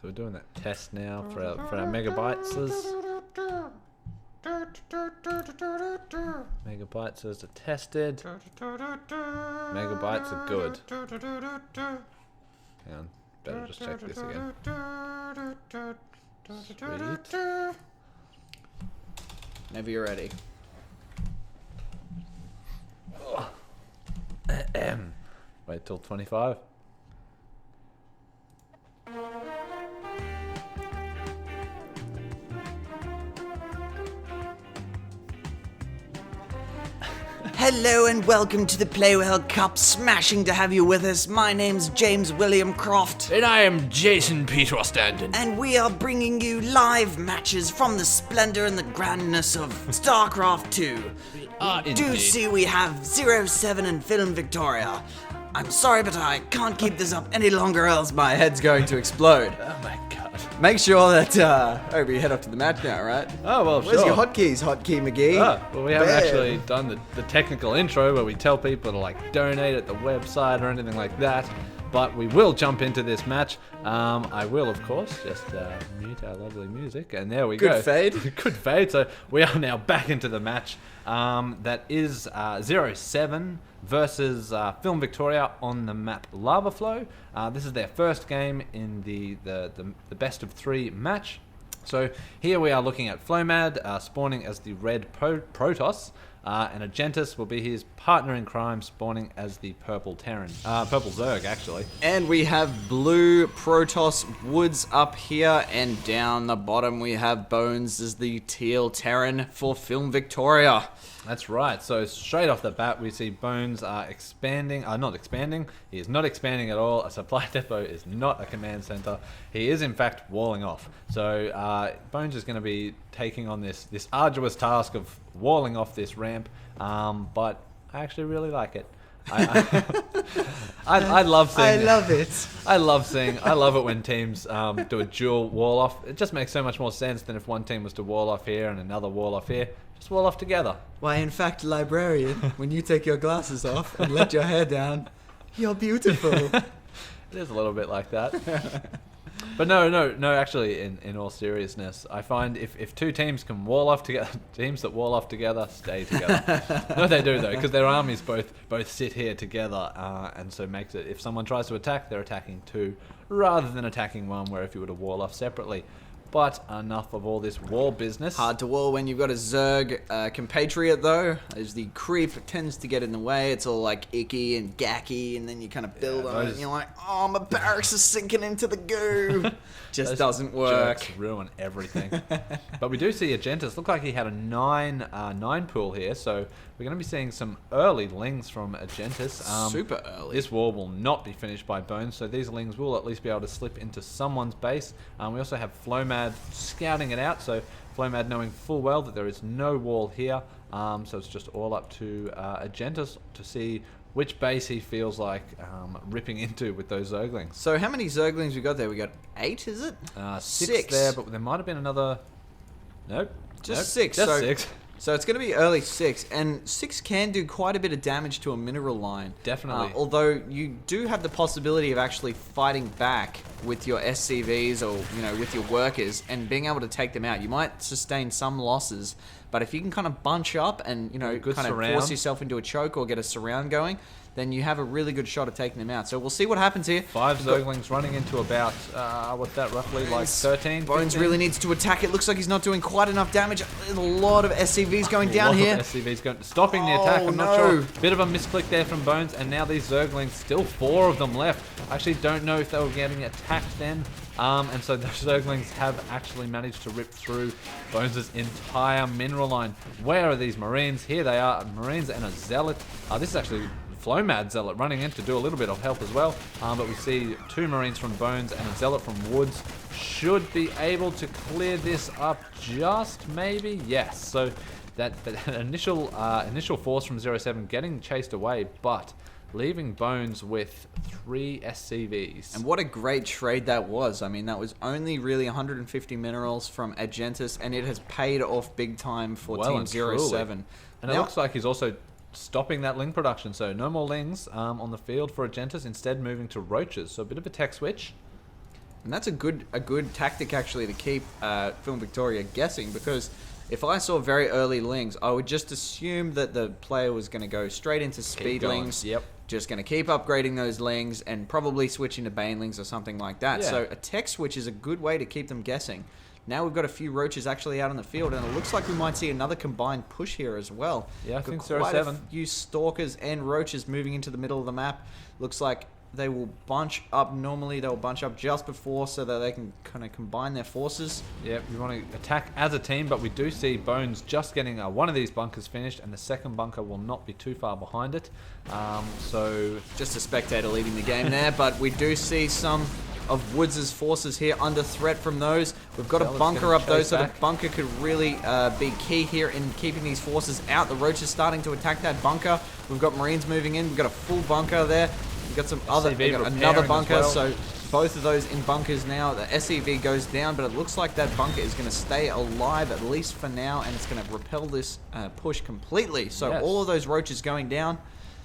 So we're doing that test now for our megabytes. Megabytes are tested. Megabytes are good. Hang on, better just check this again. Sweet. Whenever you're ready. Wait till 25. Hello and welcome to the Playwell Cup. Smashing to have you with us. My name's James William Croft. And I am Jason Peter Ostanden. And we are bringing you live matches from the splendor and the grandness of Starcraft 2. Do see we have Zeroseven and Film Victoria. I'm sorry, but I can't keep this up any longer, else my head's going to explode. Oh my god. Make sure that, you head up to the match now, right? Oh, well, Where's sure. your hotkeys, Hotkey McGee? Well, we haven't actually done the technical intro where we tell people to, like, donate at the website or anything like that. But we will jump into this match. I will, of course, just mute our lovely music. And there we go. Good fade. Good fade. So we are now back into the match. That is Zeroseven versus Film Victoria on the map Lava Flow. This is their first game in the best of 3 match. So here we are looking at Flomad spawning as the red Protoss. And Agentis will be his partner in crime, spawning as the purple Terran. Purple Zerg, actually. And we have blue Protoss Woodz up here, and down the bottom we have Bones as the teal Terran for Film Victoria. That's right. So straight off the bat, we see Bones expanding. Not expanding. He is not expanding at all. A supply depot is not a command center. He is, in fact, walling off. So Bones is going to be taking on this arduous task of walling off this ramp. But I actually really like it. I love seeing. I love it. I love it when teams do a dual wall off. It just makes so much more sense than if one team was to wall off here and another wall off here. Just wall off together. Why, in fact, librarian, when you take your glasses off and let your hair down, you're beautiful. It is a little bit like that. But no, actually, in all seriousness, I find if two teams can wall off together, teams that wall off together stay together. No, they do, though, because their armies both sit here together, and so makes it, if someone tries to attack, they're attacking two, rather than attacking one, where if you were to wall off separately. But enough of all this wall business. Hard to wall when you've got a Zerg compatriot, though, as the creep tends to get in the way. It's all like icky and gacky, and then you kind of build on it, and you're like, oh, my barracks is sinking into the goo. Just doesn't work. Jerks ruin everything. But we do see Agentis. Look like he had a 9 pool here, so we're going to be seeing some early lings from Agentis. Super early. This wall will not be finished by Bones, so these lings will at least be able to slip into someone's base. We also have Flomad scouting it out, so Flomad knowing full well that there is no wall here, so it's just all up to Agentis to see which base he feels like ripping into with those Zerglings. So how many Zerglings we got there? We got 8, is it? 6 there, but there might have been another... Nope. Just 6. Just 6. So it's going to be early 6, and 6 can do quite a bit of damage to a mineral line. Definitely. Although you do have the possibility of actually fighting back with your SCVs or with your workers and being able to take them out. You might sustain some losses, but if you can kind of bunch up and kind of force yourself into a choke or get a surround going, then you have a really good shot at taking them out. So we'll see what happens here. 5 Zerglings running into about, what's that, roughly like 13? Bones 15? really needs to attack. It looks like he's not doing quite enough damage. There's a lot of SCVs going down here. SCVs stopping the attack. I'm not sure. Bit of a misclick there from Bones, and now these Zerglings, still 4 of them left. I actually don't know if they were getting attacked then. And so the Zerglings have actually managed to rip through Bones' entire mineral line. Where are these Marines? Here they are, Marines and a Zealot. This is actually Flomad Zealot running in to do a little bit of help as well. But we see 2 Marines from Bones and a Zealot from Woodz. Should be able to clear this up just maybe. Yes, so that initial force from Zeroseven getting chased away, but leaving Bones with 3 SCVs. And what a great trade that was. I mean, that was only really 150 minerals from Agentis, and it has paid off big time for Team Zeroseven. And it looks like he's also stopping that ling production, so no more lings on the field for Agentis, instead moving to roaches. So a bit of a tech switch. And that's a good tactic actually to keep Film Victoria guessing, because if I saw very early lings, I would just assume that the player was going to go straight into speedlings. Yep. Just going to keep upgrading those lings and probably switch into banelings or something like that. Yeah. So a tech switch is a good way to keep them guessing. Now we've got a few roaches actually out on the field, and it looks like we might see another combined push here as well. Yeah, I think quite a 07. few stalkers and roaches moving into the middle of the map. Looks like they will bunch up. Normally they'll bunch up just before so that they can kind of combine their forces. Yeah, we want to attack as a team, but we do see Bones just getting one of these bunkers finished, and the second bunker will not be too far behind it. So just a spectator leading the game there, but we do see some of Woodz' forces here under threat from those. We've got a bunker up though, so the bunker could really be key here in keeping these forces out. The Roach is starting to attack that bunker. We've got Marines moving in. We've got a full bunker there. We've got some other, another bunker, well. So both of those in bunkers now. The SCV goes down, but it looks like that bunker is going to stay alive, at least for now, and it's going to repel this push completely. So yes. all of those roaches going down.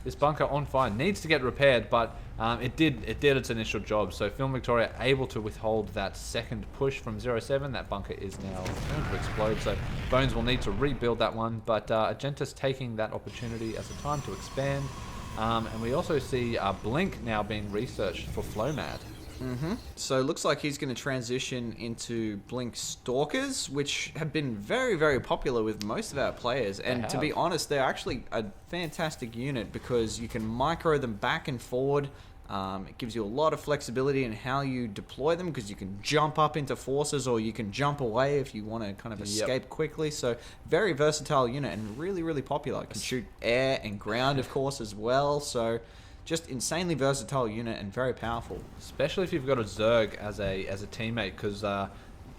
This bunker on fire needs to get repaired, but it did its initial job. So Film Victoria able to withhold that second push from 07. That bunker is now going to explode, so Bones will need to rebuild that one. But Agentis taking that opportunity as a time to expand. And we also see Blink now being researched for Flomad. So it looks like he's going to transition into Blink Stalkers, which have been very, very popular with most of our players. And to be honest, they're actually a fantastic unit because you can micro them back and forward. It gives you a lot of flexibility in how you deploy them, because you can jump up into forces or you can jump away if you want to kind of escape quickly. So very versatile unit and really, really popular. It can shoot air and ground, of course, as well. So just insanely versatile unit and very powerful. Especially if you've got a Zerg as a teammate, because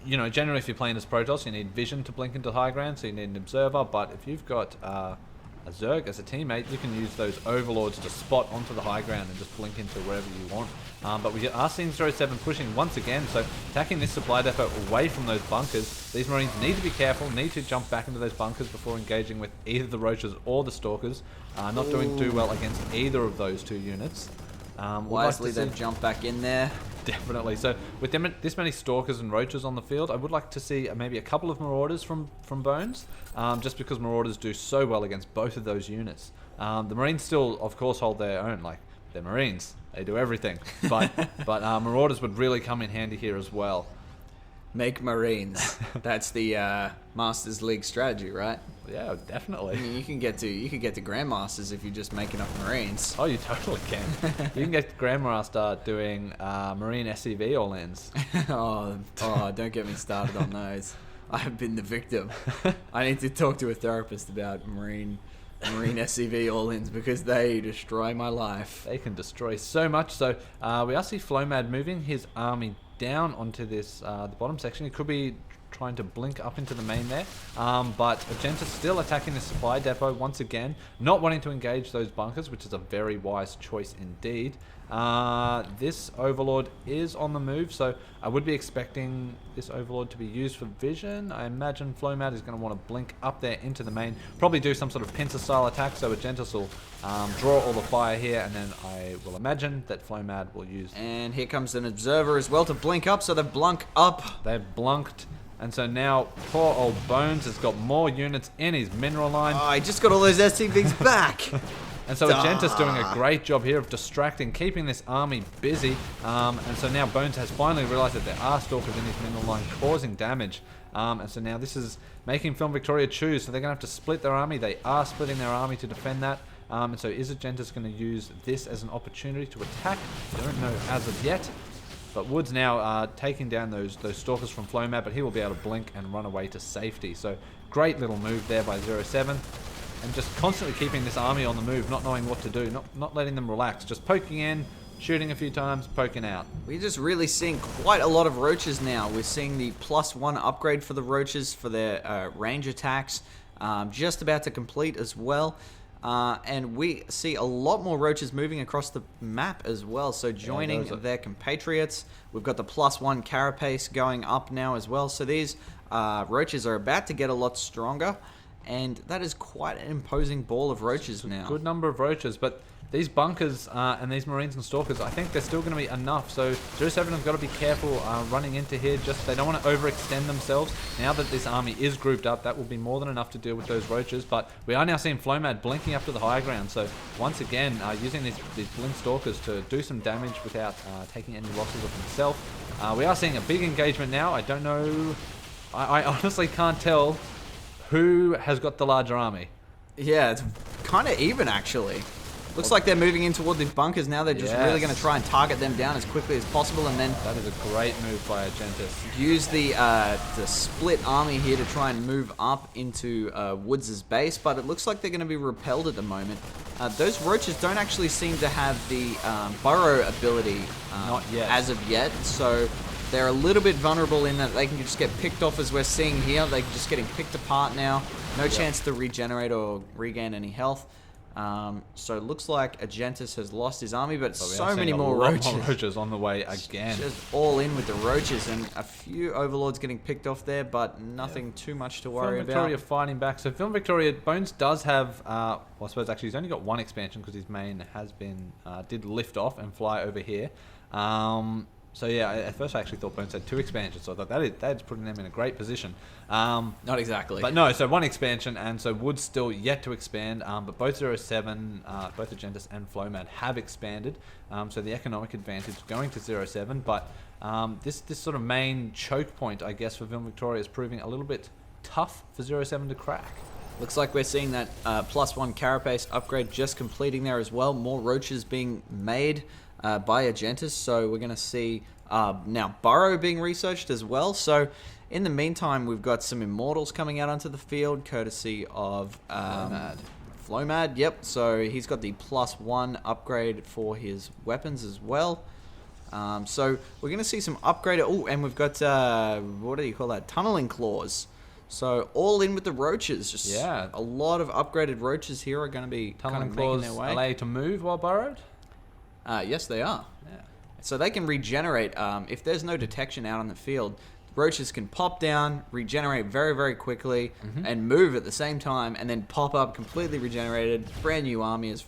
you know, generally if you're playing as Protoss, you need vision to blink into high ground, so you need an observer. But if you've got a Zerg as a teammate, you can use those overlords to spot onto the high ground and just blink into wherever you want. But we are seeing Zeroseven pushing once again, so attacking this supply depot away from those bunkers. These Marines need to be careful, need to jump back into those bunkers before engaging with either the Roaches or the Stalkers. Not doing too well against either of those two units. Wisely they jump back in there. Definitely. So with this many Stalkers and Roaches on the field, I would like to see maybe a couple of Marauders from Bones, just because Marauders do so well against both of those units. The Marines still, of course, hold their own. Like, they're Marines. They do everything. But Marauders would really come in handy here as well. Make Marines. That's the Masters League strategy, right? Yeah, definitely. I mean, you can get to Grandmasters if you just make enough Marines. Oh, you totally can. You can get Grandmaster doing Marine SCV all-ins. oh, don't get me started on those. I have been the victim. I need to talk to a therapist about Marine SCV all-ins, because they destroy my life. They can destroy so much. So we are see Flomad moving his army down onto this the bottom section. He could be trying to blink up into the main there, but Agentis still attacking the supply depot once again, not wanting to engage those bunkers, which is a very wise choice indeed. This Overlord is on the move, so I would be expecting this Overlord to be used for vision. I imagine Flomad is going to want to blink up there into the main, probably do some sort of pincer style attack, so Agentis will draw all the fire here, and then I will imagine that Flomad will use... And here comes an observer as well to blink up, so they've blunk up. They've blunked. And so now, poor old Bones has got more units in his mineral line. Oh, he just got all those SCVs back. And so Agentis doing a great job here of distracting, keeping this army busy. And so now Bones has finally realized that there are Stalkers in his mineral line causing damage. And so now this is making Film Victoria choose. So they're going to have to split their army. They are splitting their army to defend that. And so is Agentis going to use this as an opportunity to attack? Don't know as of yet. But Woodz now taking down those Stalkers from Flomad, but he will be able to blink and run away to safety. So great little move there by 07. And just constantly keeping this army on the move, not knowing what to do, not letting them relax, just poking in, shooting a few times, poking out. We're just really seeing quite a lot of Roaches now. We're seeing the +1 upgrade for the Roaches for their range attacks, just about to complete as well. And we see a lot more Roaches moving across the map as well, so joining their compatriots. We've got the +1 carapace going up now as well, so these Roaches are about to get a lot stronger, and that is quite an imposing ball of Roaches now. Good number of Roaches, but these bunkers and these Marines and Stalkers, I think they're still going to be enough. So Zeroseven have got to be careful running into here. Just they don't want to overextend themselves. Now that this army is grouped up, that will be more than enough to deal with those roaches. But we are now seeing Flomad blinking up to the high ground. So once again, using these blink Stalkers to do some damage without taking any losses of himself. We are seeing a big engagement now. I don't know. I honestly can't tell who has got the larger army. Yeah, it's kind of even, actually. Looks like they're moving in toward these bunkers now. They're just really going to try and target them down as quickly as possible, and then... That is a great move by Agentis. Use the split army here to try and move up into Woodz' base, but it looks like they're going to be repelled at the moment. Those roaches don't actually seem to have the burrow ability Not yet. as of yet, so... They're a little bit vulnerable in that they can just get picked off, as we're seeing here. They're just getting picked apart now. No chance to regenerate or regain any health. So it looks like Agentis has lost his army, but so many more roaches. More roaches on the way again. Just all in with the roaches, and a few overlords getting picked off there, but nothing too much to worry Film Victoria about. fighting back. So Film Victoria, Bones does have, well, I suppose actually he's only got one expansion because his main has been, did lift off and fly over here. So yeah, at first I actually thought Bones had 2 expansions, so I thought that's putting them in a great position. Not exactly. But no, so 1 expansion, and so Woodz still yet to expand, but both Zeroseven, both Agentis and Flomad have expanded, so the economic advantage going to Zeroseven, but this sort of main choke point, I guess, for Film Victoria is proving a little bit tough for Zeroseven to crack. Looks like we're seeing that +1 carapace upgrade just completing there as well. More roaches being made by Agentis, so we're going to see now Burrow being researched as well. So in the meantime, we've got some Immortals coming out onto the field, courtesy of Flomad. Yep, so he's got the +1 upgrade for his weapons as well. So we're going to see some upgrade. Oh, and we've got, what do you call that? Tunneling claws. So all in with the roaches. Just a lot of upgraded roaches here are going to be Tunneling kind of claws making their way. allow you to move while burrowed? Yes, they are. Yeah. So they can regenerate. If there's no detection out on the field, roaches can pop down, regenerate very, very quickly, and move at the same time, and then pop up completely regenerated. Brand new army, is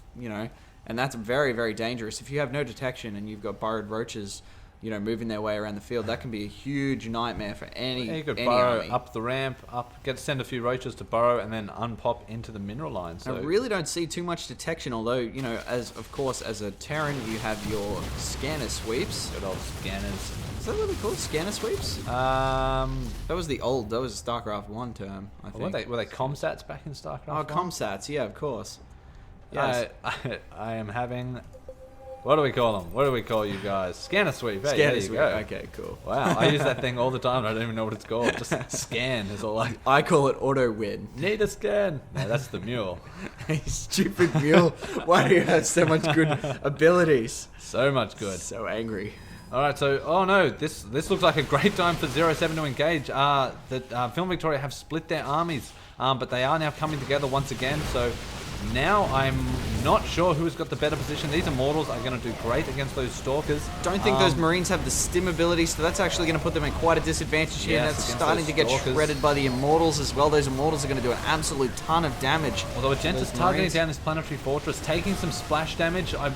and that's very, very dangerous. If you have no detection and you've got burrowed roaches, moving their way around the field, that can be a huge nightmare for any You could any burrow army. up the ramp, send a few roaches to burrow, and then unpop into the mineral line. So I really don't see too much detection, although, as a Terran, you have your scanner sweeps. good old scanners. Is that what they call it? Scanner sweeps? That was a StarCraft 1 term, I think. Were they comsats back in StarCraft? Oh, 1? comsats, yeah, of course. Yes. I am having... What do we call them? What do we call you guys? Scanner sweep. Hey, Scanner there you sweep. go. Okay, cool. Wow, I use that thing all the time. I don't even know what it's called. Just scan is all I call it auto win. need a scan. No, that's the mule. Stupid mule. Why do you have so much good abilities? So much good. So angry. All right, so oh no, this looks like a great time for Zeroseven to engage. Film Victoria have split their armies, but they are now coming together once again. So now I'm not sure who's got the better position. These Immortals are going to do great against those Stalkers. Don't think those Marines have the stim ability, so that's actually going to put them in quite a disadvantage here. Yes, And that's against starting those to get Stalkers. shredded by the Immortals as well. Those Immortals are going to do an absolute ton of damage. Although Agentis Those targeting Marines. down this planetary fortress, taking some splash damage. I'm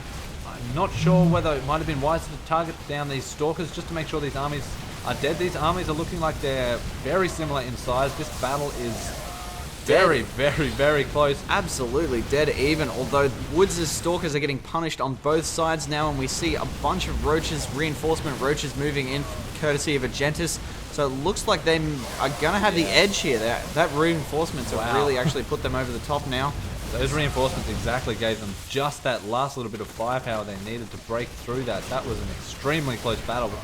not sure whether it might have been wiser to target down these Stalkers just to make sure these armies are dead. These armies are looking like they're very similar in size. This battle is very, very, very close. Absolutely dead even, although Woodz' Stalkers are getting punished on both sides now, and we see a bunch of roaches, reinforcement roaches moving in courtesy of Agentis. So it looks like they are going to have the edge here. That reinforcements have really actually put them over the top now. Those reinforcements exactly gave them just that last little bit of firepower they needed to break through that. That was an extremely close battle with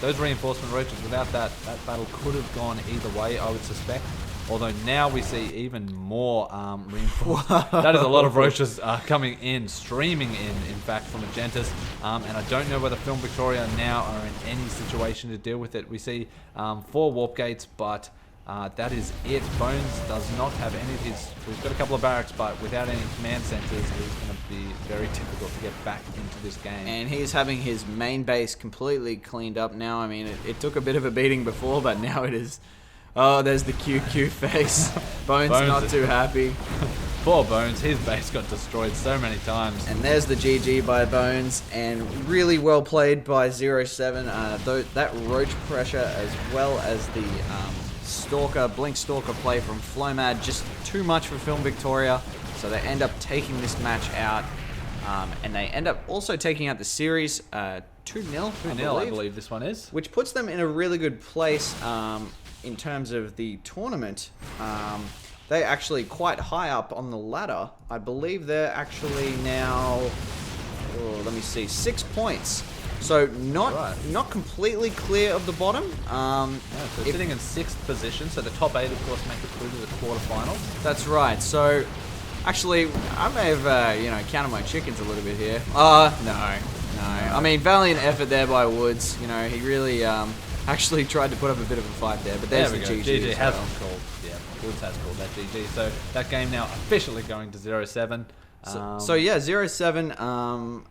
those reinforcement roaches. Without that battle could have gone either way, I would suspect. Although now we see even more reinforcements. That is a lot of roaches coming in, streaming in fact, from Agentis. And I don't know whether Film Victoria now are in any situation to deal with it. We see 4 warp gates, but that is it. Bones does not have any of his... We've got a couple of barracks, but without any command centers, it is going to be very difficult to get back into this game. And he's having his main base completely cleaned up now. I mean, it took a bit of a beating before, but now it is... Oh, there's the QQ face. Bones not too happy. Poor Bones, his base got destroyed so many times. And there's the GG by Bones, and really well played by Zeroseven. That roach pressure as well as the Blink Stalker play from Flomad, just too much for Film Victoria, so they end up taking this match out, and they end up also taking out the series 2-0, 2-0, I believe this one is. which puts them in a really good place in terms of the tournament. They're actually quite high up on the ladder. I believe they're actually now, let me see, 6 points. So not completely clear of the bottom. So sitting in 6th position, so the top 8 of course make it through to the quarterfinals. That's right. So actually, I may have counted my chickens a little bit here. No. I mean, valiant effort there by Woodz. He really actually tried to put up a bit of a fight there. But there's the GG. GG has called. Yeah, Woodz has called that GG. So that game now officially going to 0-7. So yeah, 0-7.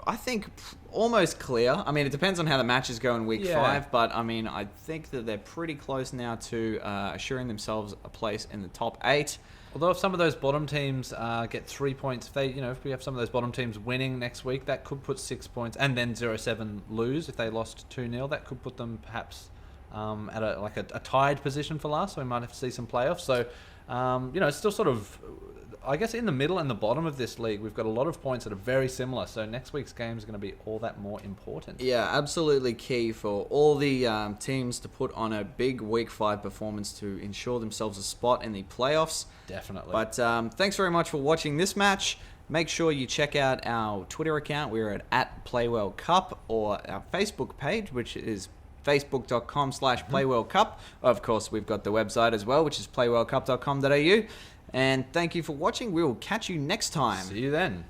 I think almost clear. I mean, it depends on how the matches go in week 5, but I mean, I think that they're pretty close now to assuring themselves a place in the top 8. Although if some of those bottom teams get 3 points, if we have some of those bottom teams winning next week, that could put 6 points, and then 0-7 lose if they lost 2-0. That could put them perhaps at a tied position for last. So we might have to see some playoffs. So it's still sort of, I guess, in the middle and the bottom of this league, we've got a lot of points that are very similar. So next week's game is going to be all that more important. Yeah, absolutely key for all the teams to put on a big week 5 performance to ensure themselves a spot in the playoffs. Definitely. But thanks very much for watching this match. Make sure you check out our Twitter account. We're at @PlayWellCup, or our Facebook page, which is facebook.com/PlayWellCup. Of course, we've got the website as well, which is playwellcup.com.au. And thank you for watching. We will catch you next time. See you then.